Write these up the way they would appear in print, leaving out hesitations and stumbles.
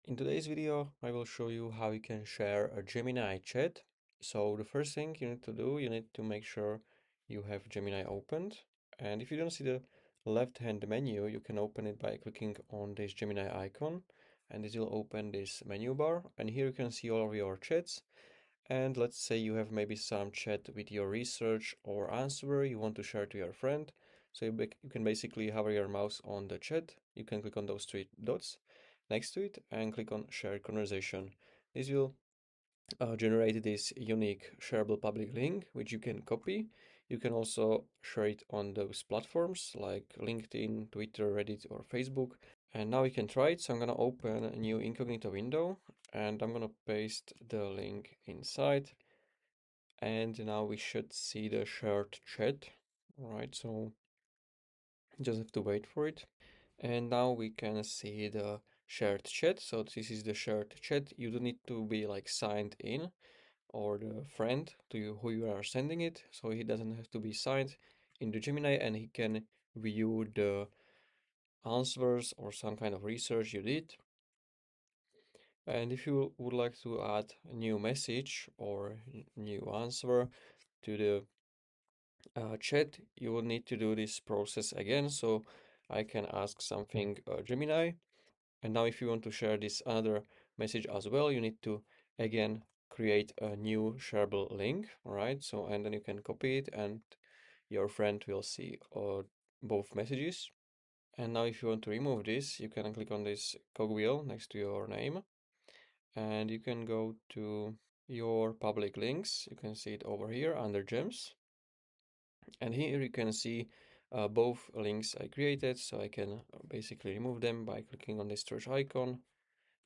In today's video, I will show you how you can share a Gemini chat. So the first thing you need to do, you need to make sure you have Gemini opened. And if you don't see the left-hand menu, you can open it by clicking on this Gemini icon. And this will open this menu bar. And here you can see all of your chats. And let's say you have maybe some chat with your research or answer you want to share to your friend. So you can basically hover your mouse on the chat. You can click on those three dots next to it and click on share conversation. This will generate this unique shareable public link, which you can copy. You can also share it on those platforms like LinkedIn, Twitter, Reddit, or Facebook. And now we can try it. So I'm gonna open a new incognito window and I'm gonna paste the link inside. And now we should see the shared chat. All right, so just have to wait for it. And now we can see the shared chat. So this is the shared chat. You don't need to be like signed in or the friend to you who you are sending it. So he doesn't have to be signed into Gemini and he can view the answers or some kind of research you did. And if you would like to add a new message or new answer to the chat, you will need to do this process again. So I can ask something Gemini. And now if you want to share this other message as well, you need to again create a new shareable link, all right? So, and then you can copy it and your friend will see both messages. And now if you want to remove this, you can click on this cogwheel next to your name and you can go to your public links. You can see it over here under gems. And here you can see both links I created. So I can basically remove them by clicking on this search icon.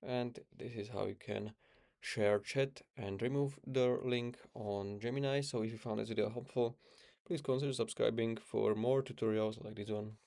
And this is how you can share chat and remove the link on Gemini. So if you found this video helpful, please consider subscribing for more tutorials like this one.